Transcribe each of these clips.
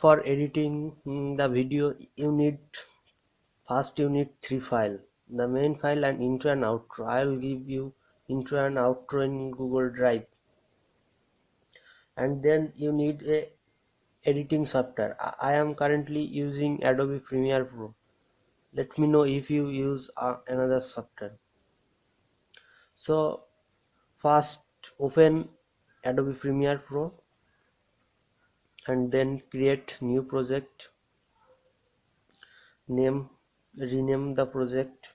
For editing the video, you need three files: the main file and intro and outro. I will give you intro and outro in Google Drive. And then you need a editing software. I am currently using Adobe Premiere Pro. Let me know if you use another software. So first open Adobe Premiere Pro and then create new project, rename the project,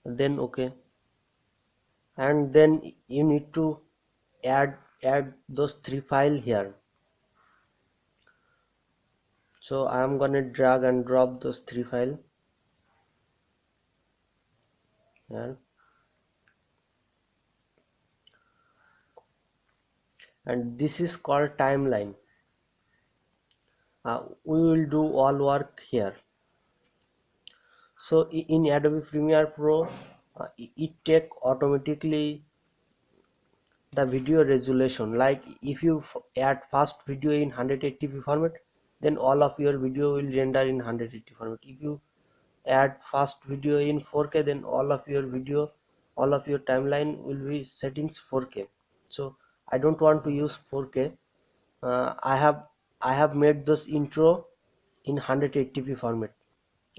then OK. And then you need to add those three files here. So I am gonna drag and drop those three files here, and this is called timeline. We will do all work here. So in Adobe Premiere Pro, it take automatically the video resolution. Like if you add fast video in 180p format, then all of your video will render in 180 format. If you add fast video in 4K, then all of your timeline will be settings 4K. So I don't want to use 4K. I have made this intro in 180p format.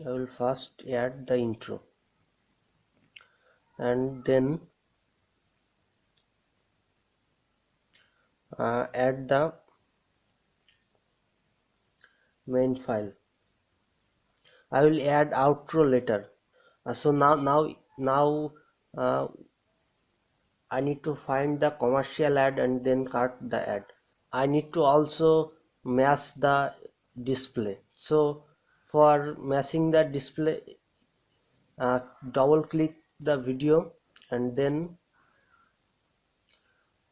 I will first add the intro and then add the main file. I will add outro later. So now uh, I need to find the commercial ad and then cut the ad. I need to also match the display. So for matching the display, double click the video and then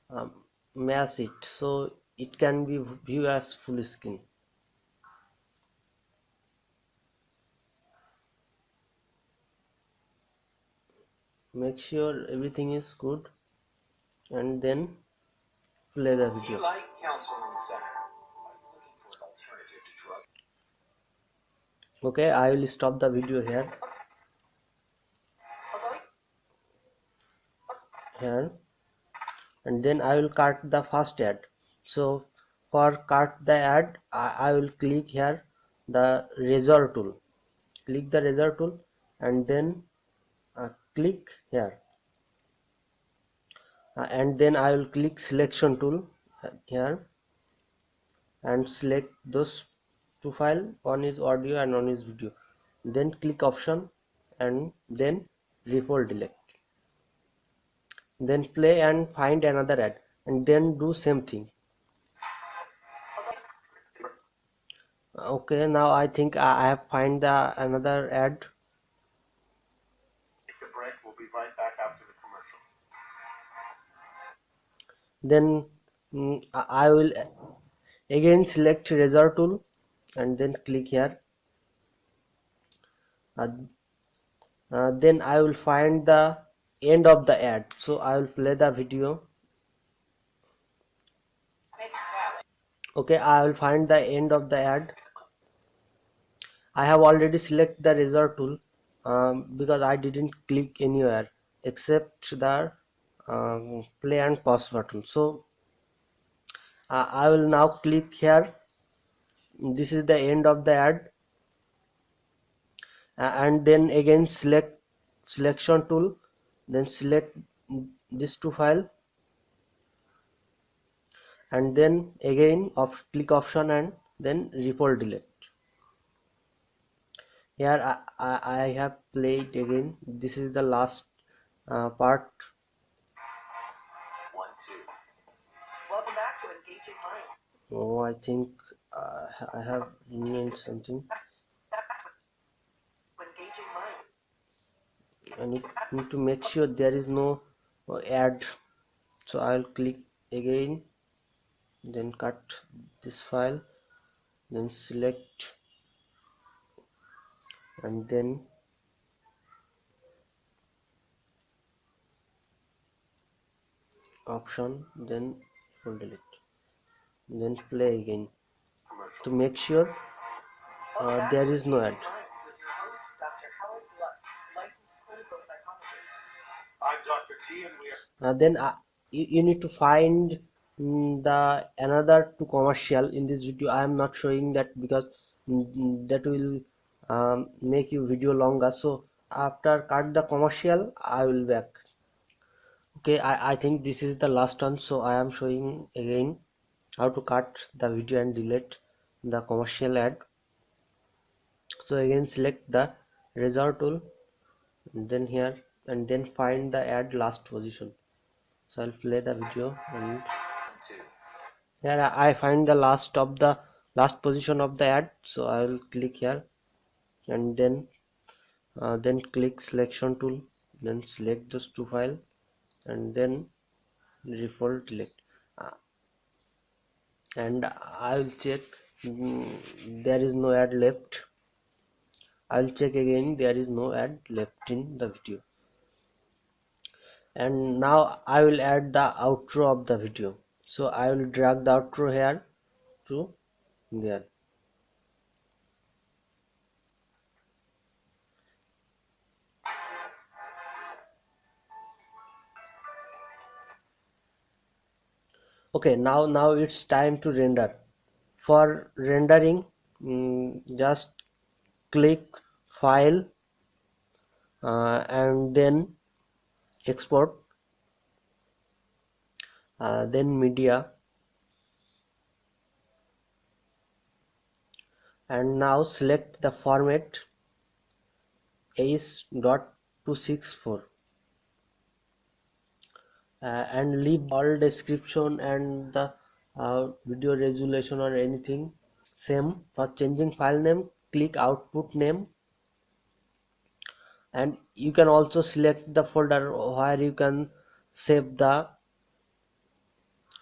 um, match it so it can be viewed as full screen. Make sure everything is good and then play the video. Okay, I will stop the video here. And then I will cut the first ad. So for cut the ad, I will click here the razor tool. Click the razor tool and then click here. And then I will click selection tool here and select those two files. One is audio and one is video. Then click option and then report delete. Then play and find another ad and then do same thing. Okay, now I think I have find the another ad. Take a break. We'll be right back after the commercials. Then I will again select razor tool and then click here. Then I will find the end of the ad. So I will play the video. Okay, I will find the end of the ad. I have already selected the razor tool because I didn't click anywhere except the play and pause button. So I will now click here. This is the end of the ad, and then again select selection tool, then select this two file and then again click option and then report delete. Here I have played again. This is the last part. 1, 2. Welcome back to Engaging Mind. Oh, I think I have renamed something. Engaging Mind. I need to make sure there is no ad. So I'll click again, then cut this file, then select and then option, then full delete, then play again to make sure Welcome back there to is no Engaging ad. Minds with your host, Dr. Howard Lutz, licensed clinical psychologist. I'm Dr. T, and we are. Then you need to find the another to commercial in this video. I am not showing that because that will make you video longer. So after cut the commercial, I will back. Okay, I think this is the last one, so I am showing again how to cut the video and delete the commercial ad. So again select the razor tool, and then here, and then find the ad last position. So I'll play the video, and here I find the last position of the ad. So I will click here, and then click selection tool, then select those two files, and then default delete. Uh, and I will check, there is no ad left. I will check again, there is no ad left in the video. And now I will add the outro of the video. So I will drag the outro here to there. Okay, now it's time to render. For rendering, just click file, and then export, then media, and now select the format H.264, and leave all description and the video resolution or anything same. For changing file name, click output name, and you can also select the folder where you can save the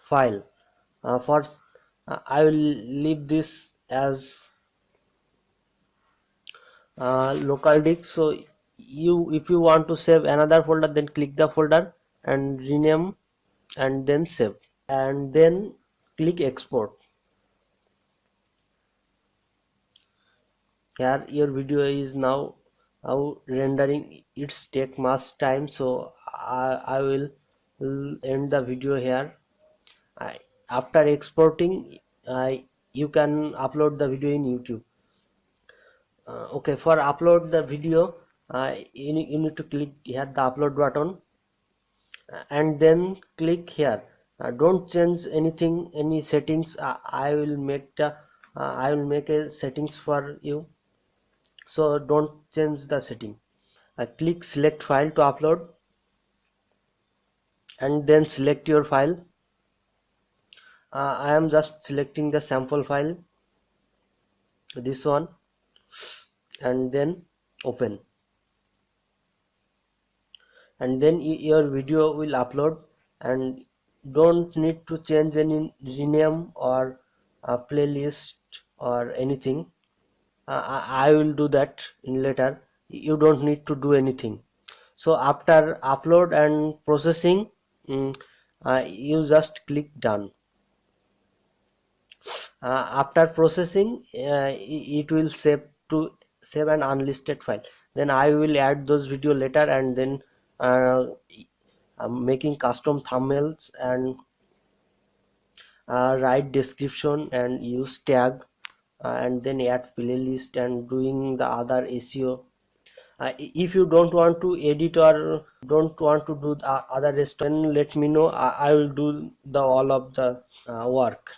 file. For I will leave this as local disk. So if you want to save another folder, then click the folder and rename, and then save, and then click export. Here your video is now rendering. It's take much time, so I will end the video here. After exporting, you can upload the video in YouTube. Okay, for upload the video, you need to click here the upload button, and then click here. Don't change anything, any settings. I will make a settings for you, so don't change the setting. Click select file to upload, and then select your file. I am just selecting the sample file, this one, and then open, and then your video will upload. And don't need to change any rename or playlist or anything. I will do that in later. You don't need to do anything. So after upload and processing, you just click done. After processing, it will save an unlisted file. Then I will add those video later, and then uh, I'm making custom thumbnails, and write description and use tag, and then add playlist and doing the other SEO. If you don't want to edit or don't want to do the other rest, then let me know. I will do the all of the work.